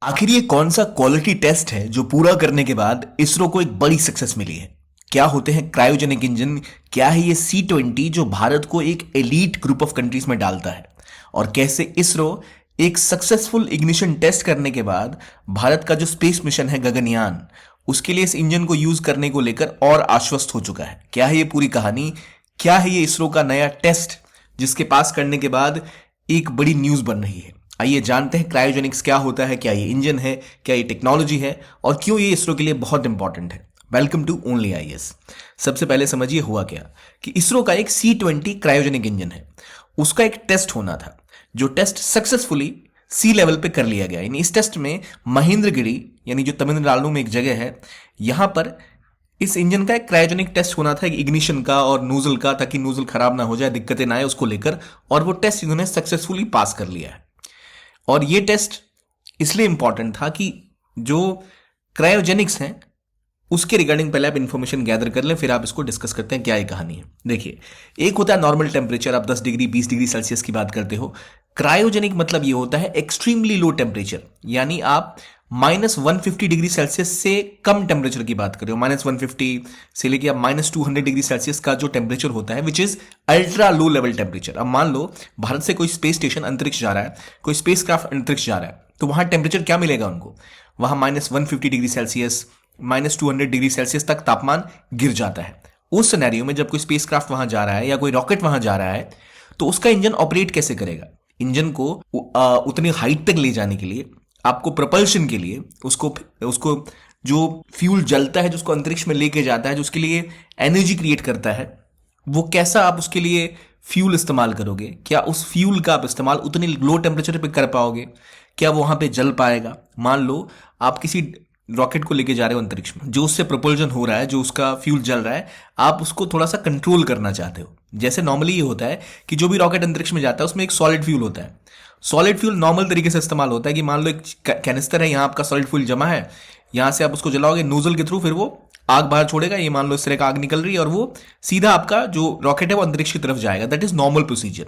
आखिर ये कौन सा क्वालिटी टेस्ट है जो पूरा करने के बाद इसरो को एक बड़ी सक्सेस मिली है? क्या होते हैं क्रायोजेनिक इंजन? क्या है ये C-20 जो भारत को एक एलीट ग्रुप ऑफ कंट्रीज में डालता है? और कैसे इसरो एक सक्सेसफुल इग्निशन टेस्ट करने के बाद भारत का जो स्पेस मिशन है गगनयान, उसके लिए इस इंजन को यूज करने को लेकर और आश्वस्त हो चुका है? क्या है ये पूरी कहानी? क्या है ये इसरो का नया टेस्ट जिसके पास करने के बाद एक बड़ी न्यूज बन रही है? आइए जानते हैं क्रायोजेनिक्स क्या होता है, क्या ये इंजन है, क्या ये टेक्नोलॉजी है और क्यों ये इसरो के लिए बहुत इंपॉर्टेंट है। Welcome to only IAS. सबसे पहले समझिए हुआ क्या कि इसरो का एक C-20 क्रायोजेनिक इंजन है, उसका एक टेस्ट होना था जो टेस्ट सक्सेसफुली सी लेवल पे कर लिया गया। यानी इस टेस्ट में महेंद्रगिरी, यानी जो तमिलनाडु में एक जगह है, यहां पर इस इंजन का एक क्रायोजेनिक टेस्ट होना था, इग्निशन का और नोजल का, ताकि नोजल खराब ना हो जाए, दिक्कतें ना आए उसको लेकर। और वो टेस्ट इन्होंने सक्सेसफुली पास कर लिया है। और ये टेस्ट इसलिए इंपॉर्टेंट था कि जो क्रायोजेनिक्स हैं उसके रिगार्डिंग पहले आप इंफॉर्मेशन गैदर कर लें, फिर आप इसको डिस्कस करते हैं क्या ये कहानी है। देखिए, एक होता है नॉर्मल टेम्परेचर, आप 10 डिग्री 20 डिग्री सेल्सियस की बात करते हो। क्रायोजेनिक मतलब ये होता है एक्सट्रीमली लो टेम्परेचर, यानी आप -150 डिग्री सेल्सियस से कम टेम्परेचर की बात कर रहे हो। -150 से लेके आप -200 डिग्री सेल्सियस का जो टेम्परेचर होता है, which is ultra low level temperature. अब मान लो भारत से कोई स्पेस स्टेशन अंतरिक्ष जा रहा है, कोई स्पेस क्राफ्ट अंतरिक्ष जा रहा है, तो वहां टेम्परेचर क्या मिलेगा उनको? वहां -150 डिग्री सेल्सियस, -200 डिग्री सेल्सियस तक तापमान गिर जाता है। उस सिनेरियो में जब कोई स्पेस क्राफ्ट वहां जा रहा है या कोई रॉकेट वहां जा रहा है, तो उसका इंजन ऑपरेट कैसे करेगा? इंजन को उतनी हाइट तक ले जाने के लिए आपको प्रपल्शन के लिए उसको उसको जो फ्यूल जलता है, जो उसको अंतरिक्ष में लेके जाता है, जो उसके लिए एनर्जी क्रिएट करता है, वो कैसा आप उसके लिए फ्यूल इस्तेमाल करोगे? क्या उस फ्यूल का आप इस्तेमाल उतने लो टेम्परेचर पे कर पाओगे? क्या वो वहां पे जल पाएगा? मान लो आप किसी रॉकेट को लेके जा रहे हो अंतरिक्ष में, जो उससे प्रोपल्जन हो रहा है, जो उसका फ्यूल जल रहा है, आप उसको थोड़ा सा कंट्रोल करना चाहते हो। जैसे नॉर्मली ये होता है कि जो भी रॉकेट अंतरिक्ष में जाता है उसमें एक सॉलिड फ्यूल होता है। सॉलिड फ्यूल नॉर्मल तरीके से इस्तेमाल होता है कि मान लो एक कैनिस्टर है, यहाँ आपका सॉलिड फ्यूल जमा है, यहां से आप उसको जलाओगे नोजल के थ्रू, फिर वो आग बाहर छोड़ेगा। ये मान लो इस तरह का आग निकल रही है और वो सीधा आपका जो रॉकेट है वो अंतरिक्ष की तरफ जाएगा। That is normal procedure.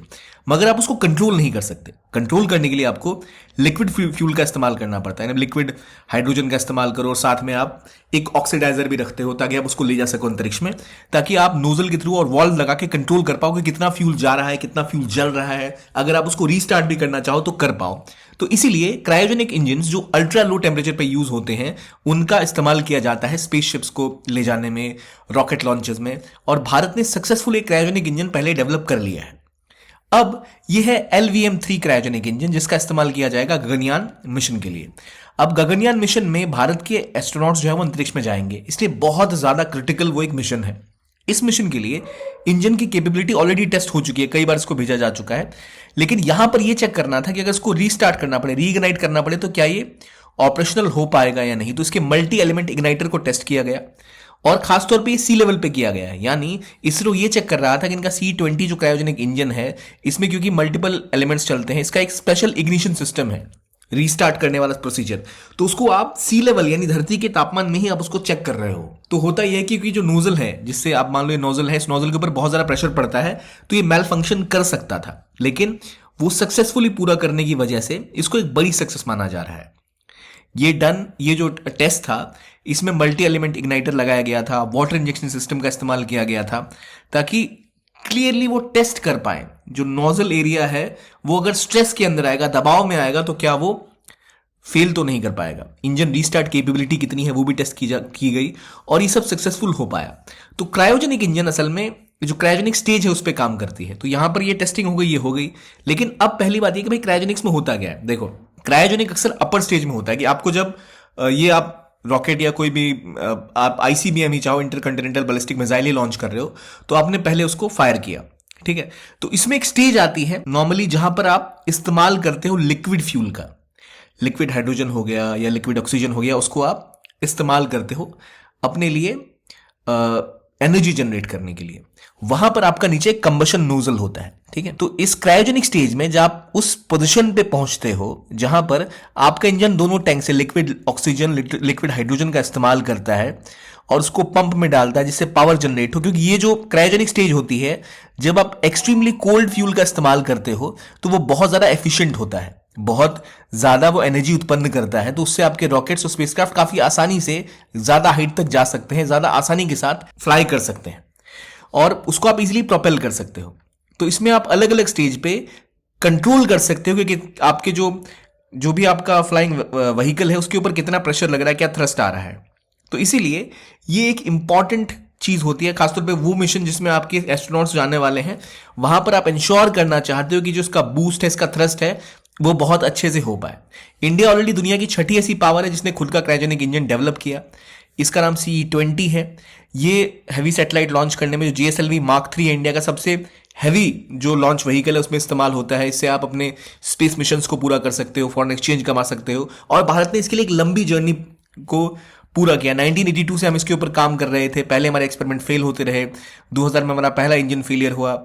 मगर आप उसको कंट्रोल नहीं कर सकते। कंट्रोल करने के लिए आपको लिक्विड फ्यूल का इस्तेमाल करना पड़ता है। लिक्विड हाइड्रोजन का इस्तेमाल करो और साथ में आप एक ऑक्सीडाइजर भी रखते हो ताकि आप उसको ले जा सको अंतरिक्ष में, ताकि आप नोजल के थ्रू और वॉल्व लगा के कंट्रोल कर पाओ कि कितना फ्यूल जा रहा है, कितना फ्यूल जल रहा है। अगर आप उसको रीस्टार्ट भी करना चाहो तो कर पाओ। तो इसीलिए क्रायोजेनिक इंजन जो अल्ट्रा लो टेम्परेचर पे यूज होते हैं, उनका इस्तेमाल किया जाता है स्पेसशिप्स को ले जाने में, रॉकेट लॉन्चेस में। और भारत ने सक्सेसफुली क्रायोजेनिक इंजन पहले डेवलप कर लिया है। अब यह है LVM-3 क्रायोजेनिक इंजन, जिसका इस्तेमाल किया जाएगा गगनयान मिशन के लिए। अब गगनयान मिशन में भारत के एस्ट्रोनॉट्स जो है वो अंतरिक्ष में जाएंगे, इसलिए बहुत ज्यादा क्रिटिकल वो एक मिशन है। इस मिशन के लिए इंजन की कैपेबिलिटी ऑलरेडी टेस्ट हो चुकी है, कई बार इसको भेजा जा चुका है। लेकिन यहां पर यह चेक करना था कि अगर इसको रीस्टार्ट करना पड़े, रीइग्नाइट करना पड़े, तो क्या ये ऑपरेशनल हो पाएगा या नहीं। तो इसके मल्टी एलिमेंट इग्नाइटर को टेस्ट किया गया और खासतौर पे ये सी लेवल पे किया गया है। यानी इसरो ये चेक कर रहा था कि इनका C-20 जो क्रायोजेनिक इंजन है, इसमें क्योंकि मल्टीपल एलिमेंट्स चलते हैं, इसका एक स्पेशल इग्निशन सिस्टम है, रीस्टार्ट करने वाला प्रोसीजर। तो उसको आप सी लेवल यानी धरती के तापमान में ही आप उसको चेक कर रहे हो। तो होता यह है कि जो नोजल है, जिससे आप मान लो ये नोजल है, इस नोजल के ऊपर बहुत ज्यादा प्रेशर पड़ता है, तो ये मेल फंक्शन कर सकता था। लेकिन वो सक्सेसफुली पूरा करने की वजह से इसको एक बड़ी सक्सेस माना जा रहा है। ये जो टेस्ट था, इसमें मल्टी एलिमेंट इग्नाइटर लगाया गया था, वाटर इंजेक्शन सिस्टम का इस्तेमाल किया गया था, ताकि क्लियरली वो टेस्ट कर पाए जो नोजल एरिया है वो अगर स्ट्रेस के अंदर आएगा, दबाव में आएगा, तो क्या वो फेल तो नहीं कर पाएगा। इंजन रीस्टार्ट कैपेबिलिटी कितनी है वो भी टेस्ट की गई और ये सब सक्सेसफुल हो पाया। तो क्रायोजेनिक इंजन असल में जो क्रायोजेनिक स्टेज है उस पर काम करती है। तो यहां पर ये टेस्टिंग हो गई, ये हो गई। लेकिन अब पहली बात ये कि भाई क्रायोजेनिक्स में होता क्या है। देखो, क्रायोजेनिक अक्सर अपर स्टेज में होता है कि आपको जब ये आप रॉकेट या कोई भी आप ICBM ही चाहो, इंटरकंटिनेंटल बैलिस्टिक मिसाइल ही लॉन्च कर रहे हो, तो आपने पहले उसको फायर किया, ठीक है। तो इसमें एक स्टेज आती है नॉर्मली जहां पर आप इस्तेमाल करते हो लिक्विड फ्यूल का। लिक्विड हाइड्रोजन हो गया या लिक्विड ऑक्सीजन हो गया, उसको आप इस्तेमाल करते हो अपने लिए एनर्जी जनरेट करने के लिए। वहां पर आपका नीचे कंबशन नोजल होता है, ठीक है। तो इस क्रायोजेनिक स्टेज में जब आप उस पोजीशन पे पहुंचते हो जहां पर आपका इंजन दोनों टैंक से लिक्विड ऑक्सीजन, लिक्विड हाइड्रोजन का इस्तेमाल करता है और उसको पंप में डालता है जिससे पावर जनरेट हो। क्योंकि ये जो क्रायोजेनिक स्टेज होती है, जब आप एक्सट्रीमली कोल्ड फ्यूल का इस्तेमाल करते हो तो वो बहुत ज्यादा एफिशिएंट होता है। बहुत ज्यादा वो एनर्जी उत्पन्न करता है, तो उससे आपके रॉकेट्स और स्पेसक्राफ्ट काफी आसानी से ज्यादा हाइट तक जा सकते हैं, ज्यादा आसानी के साथ फ्लाई कर सकते हैं और उसको आप इजीली प्रोपेल कर सकते हो। तो इसमें आप अलग अलग स्टेज पे कंट्रोल कर सकते हो कि आपके जो जो भी आपका फ्लाइंग व्हीकल है उसके ऊपर कितना प्रेशर लग रहा है, क्या थ्रस्ट आ रहा है। तो इसीलिए ये एक इंपॉर्टेंट चीज होती है, खासतौर पे वो मिशन जिसमें आपके एस्ट्रोनॉट्स जाने वाले हैं, वहां पर आप इंश्योर करना चाहते हो कि जो इसका बूस्ट है, इसका थ्रस्ट है, वो बहुत अच्छे से हो पाए। इंडिया ऑलरेडी दुनिया की छठी ऐसी पावर है जिसने खुद का क्रायोजेनिक इंजन डेवलप किया। इसका नाम CE-20 है। ये हैवी सैटेलाइट लॉन्च करने में जो GSLV Mark 3 है, इंडिया का सबसे हैवी जो लॉन्च व्हीकल है, उसमें इस्तेमाल होता है। इससे आप अपने स्पेस मिशंस को पूरा कर सकते हो, फॉरेन एक्सचेंज कमा सकते हो। और भारत ने इसके लिए एक लंबी जर्नी को पूरा किया। 1982 से हम इसके ऊपर काम कर रहे थे। पहले हमारे एक्सपेरिमेंट फेल होते रहे, 2000 में हमारा पहला इंजन फेलियर हुआ।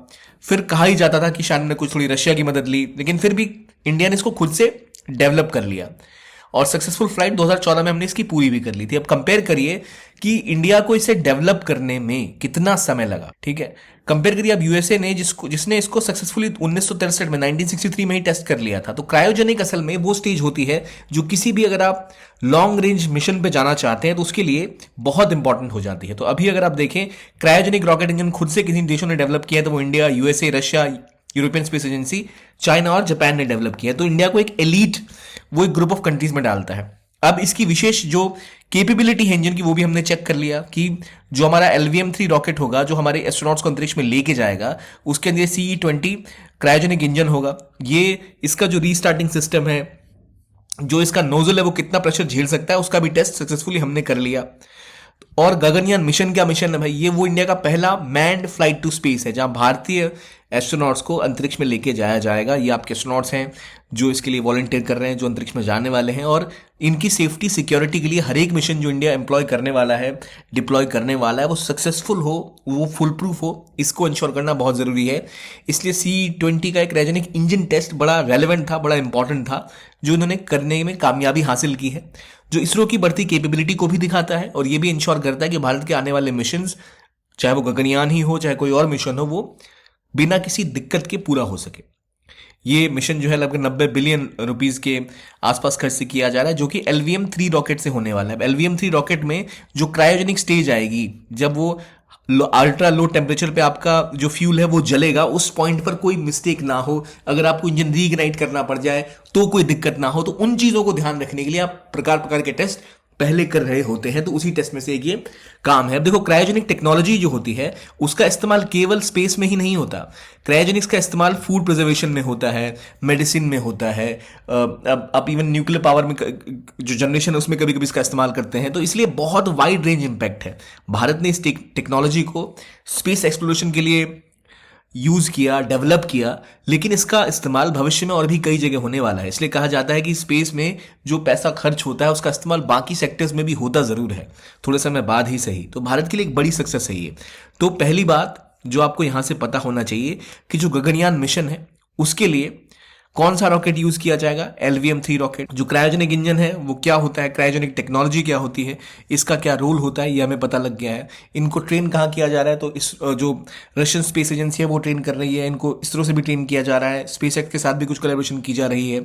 फिर कहा ही जाता था कि शायद ने कुछ थोड़ी रशिया की मदद ली, लेकिन फिर भी इंडिया ने इसको खुद से डेवलप कर लिया और सक्सेसफुल फ्लाइट 2014 में हमने इसकी पूरी भी कर ली थी। अब कंपेयर करिए कि इंडिया को इसे डेवलप करने में कितना समय लगा। ठीक है, कंपेयर करिए अब यूएसए ने जिसने इसको सक्सेसफुली 1963 में 1963 में ही टेस्ट कर लिया था। तो क्रायोजेनिक असल में वो स्टेज होती है जो किसी भी अगर आप लॉन्ग रेंज मिशन पे जाना चाहते हैं तो उसके लिए बहुत इंपॉर्टेंट हो जाती है। तो अभी अगर आप देखें, क्रायोजेनिक रॉकेट इंजन खुद से किसी देशों ने डेवलप किया है तो वो India, USA, Russia, European space agency, China और जापान ने डेवलप किया है। तो इंडिया को एक एलीट, वो एक ग्रुप ऑफ कंट्रीज में डालता है। अब इसकी विशेष जो कैपेबिलिटी है इंजन की, वो भी हमने चेक कर लिया कि जो हमारा LVM-3 रॉकेट होगा, जो हमारे एस्ट्रोनॉट्स को अंतरिक्ष में लेके जाएगा, उसके अंदर CE-20 क्रायोजेनिक इंजन होगा। ये इसका जो रीस्टार्टिंग सिस्टम है, जो इसका नोजल है, वो कितना प्रेशर झेल सकता है, उसका भी टेस्ट सक्सेसफुली हमने कर लिया। और गगनयान मिशन, क्या मिशन है भाई, ये वो इंडिया का पहला मैन्ड फ्लाइट टू स्पेस है जहां भारतीय एस्ट्रोनॉट्स को अंतरिक्ष में लेके जाया जाएगा। ये आपके एस्ट्रोनॉट्स हैं जो इसके लिए वॉलंटियर कर रहे हैं, जो अंतरिक्ष में जाने वाले हैं। और इनकी सेफ्टी सिक्योरिटी के लिए हर एक मिशन जो इंडिया एम्प्लॉय करने वाला है, डिप्लॉय करने वाला है, वो सक्सेसफुल हो, वो फुल प्रूफ हो, इसको इंश्योर करना बहुत जरूरी है। इसलिए CE-20 का एक क्रायोजेनिक इंजन टेस्ट बड़ा रेलेवेंट था, बड़ा इंपॉर्टेंट था, जो इन्होंने करने में कामयाबी हासिल की है, जो इसरो की बढ़ती कैपेबिलिटी को भी दिखाता है और ये भी इंश्योर करता है कि भारत के आने वाले मिशन, चाहे वो गगनयान ही हो, चाहे कोई और मिशन हो, वो बिना किसी दिक्कत के पूरा हो सके। ये मिशन जो है लगभग 90 बिलियन रुपीस के आसपास खर्च से किया जा रहा है, जो कि LVM-3 रॉकेट से होने वाला है। LVM-3 रॉकेट में जो क्रायोजेनिक स्टेज आएगी, जब वो अल्ट्रा लो टेम्परेचर पे आपका जो फ्यूल है वो जलेगा, उस पॉइंट पर कोई मिस्टेक ना हो, अगर आपको इंजन रीइग्नाइट करना पड़ जाए तो कोई दिक्कत ना हो। तो उन चीजों को ध्यान रखने के लिए आप प्रकार प्रकार के टेस्ट पहले कर रहे होते हैं। तो उसी टेस्ट में से एक ये काम है। अब देखो, क्रायोजेनिक टेक्नोलॉजी जो होती है उसका इस्तेमाल केवल स्पेस में ही नहीं होता। क्रायोजेनिक्स का इस्तेमाल फूड प्रिजर्वेशन में होता है, मेडिसिन में होता है, अब आप इवन न्यूक्लियर पावर में जो जनरेशन है उसमें कभी कभी इसका इस्तेमाल करते हैं। तो इसलिए बहुत वाइड रेंज इंपैक्ट है। भारत ने इस टेक्नोलॉजी को स्पेस एक्सप्लोरेशन के लिए यूज किया, डेवलप किया, लेकिन इसका इस्तेमाल भविष्य में और भी कई जगह होने वाला है। इसलिए कहा जाता है कि स्पेस में जो पैसा खर्च होता है उसका इस्तेमाल बाकी सेक्टर्स में भी होता जरूर है, थोड़े समय बाद ही सही। तो भारत के लिए एक बड़ी सक्सेस है ये। तो पहली बात जो आपको यहां से पता होना चाहिए कि जो गगनयान मिशन है उसके लिए कौन सा रॉकेट यूज किया जाएगा, LVM-3 रॉकेट। जो क्रायोजेनिक इंजन है वो क्या होता है, क्रायोजेनिक टेक्नोलॉजी क्या होती है, इसका क्या रोल होता है, ये हमें पता लग गया है। इनको ट्रेन कहाँ किया जा रहा है, तो इस जो रशियन स्पेस एजेंसी है वो ट्रेन कर रही है, इनको इसरो से भी ट्रेन किया जा रहा है, स्पेसएक्स के साथ भी कुछ कोलैबोरेशन की जा रही है।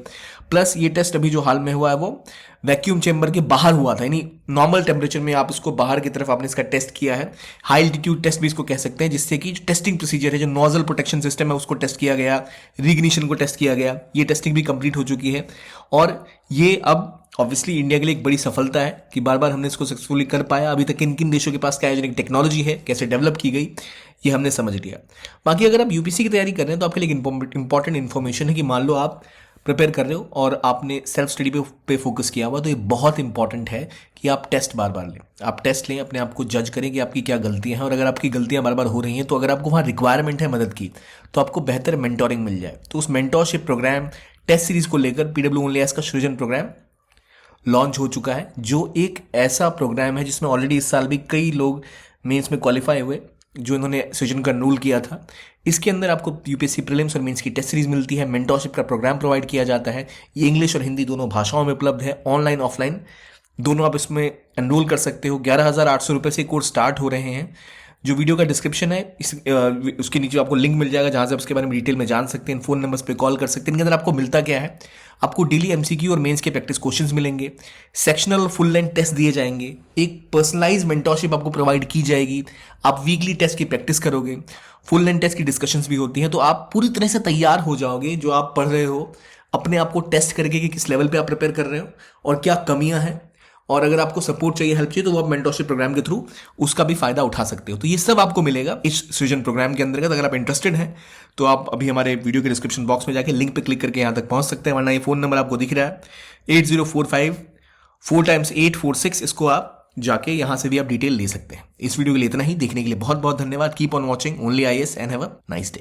प्लस ये टेस्ट अभी जो हाल में हुआ है वो वैक्यूम चेंबर के बाहर हुआ था, यानी नॉर्मल टेम्परेचर में आप इसको बाहर की तरफ आपने इसका टेस्ट किया है। हाई एल्टीट्यूड टेस्ट भी इसको कह सकते हैं, जिससे कि टेस्टिंग प्रोसीजर है, जो नोजल प्रोटेक्शन सिस्टम है उसको टेस्ट किया गया, रीग्निशन को टेस्ट किया गया। ये टेस्टिंग भी कंप्लीट हो चुकी है और ये अब ऑब्वियसली इंडिया के लिए एक बड़ी सफलता है कि बार बार हमने इसको सक्सेसफुली कर पाया। अभी तक किन किन देशों के पास क्रायोजेनिक टेक्नोलॉजी है, कैसे डेवलप की गई, ये हमने समझ लिया। बाकी अगर आप यूपीसी की तैयारी कर रहे हैं तो आपके लिए इंपॉर्टेंट इन्फॉर्मेशन है कि मान लो आप प्रिपेयर कर रहे हो और आपने सेल्फ स्टडी पे फोकस किया हुआ, तो ये बहुत इंपॉर्टेंट है कि आप टेस्ट बार बार लें। आप टेस्ट लें, अपने आप को जज करें कि आपकी क्या गलतियां हैं, और अगर आपकी गलतियां बार बार हो रही हैं तो अगर आपको वहाँ रिक्वायरमेंट है मदद की तो आपको बेहतर मेंटोरिंग मिल जाए। तो उस मेंटोरशिप प्रोग्राम टेस्ट सीरीज को लेकर PWOnlyIAS का सृजन प्रोग्राम लॉन्च हो चुका है, जो एक ऐसा प्रोग्राम है जिसमें ऑलरेडी इस साल भी कई लोग मेंस में क्वालिफाई हुए जो इन्होंने सृजन का एनरोल किया था। इसके अंदर आपको यूपीएससी प्रीलिम्स और मेंस की टेस्ट सीरीज मिलती है, मेंटोरशिप का प्रोग्राम प्रोवाइड किया जाता है। ये इंग्लिश और हिंदी दोनों भाषाओं में उपलब्ध है, ऑनलाइन ऑफलाइन दोनों आप इसमें एनरोल कर सकते हो। 11,800 रुपये से कोर्स स्टार्ट हो रहे हैं, जो वीडियो का डिस्क्रिप्शन है उसके नीचे आपको लिंक मिल जाएगा जहां से आप उसके बारे में डिटेल में जान सकते हैं, फोन नंबर्स पे कॉल कर सकते हैं। इनके अंदर आपको मिलता क्या है, आपको डेली एमसीक्यू और मेंस के प्रैक्टिस क्वेश्चंस मिलेंगे, सेक्शनल और फुल लेंथ टेस्ट दिए जाएंगे, एक पर्सनलाइज मेंटरशिप आपको प्रोवाइड की जाएगी, आप वीकली टेस्ट की प्रैक्टिस करोगे, फुल लेंथ टेस्ट की डिस्कशंस भी होती हैं। तो आप पूरी तरह से तैयार हो जाओगे जो आप पढ़ रहे हो, अपने आप को टेस्ट करके कि किस लेवल पे आप प्रिपेयर कर रहे हो और क्या कमियां हैं। और अगर आपको सपोर्ट चाहिए, हेल्प चाहिए, तो वो आप मेंटरशिप प्रोग्राम के थ्रू उसका भी फायदा उठा सकते हो। तो ये सब आपको मिलेगा इस सृजन प्रोग्राम के अंतर्गत। अगर आप इंटरेस्टेड हैं तो आप अभी हमारे वीडियो के डिस्क्रिप्शन बॉक्स में जाके लिंक पे क्लिक करके यहाँ तक पहुंच सकते हैं, वरना ये फोन नंबर आपको दिख रहा है 8045 4x846, इसको आप जाके यहां से भी आप डिटेल ले सकते हैं। इस वीडियो के लिए इतना ही। देखने के लिए बहुत बहुत धन्यवाद। Keep on watching only IAS and have a nice day.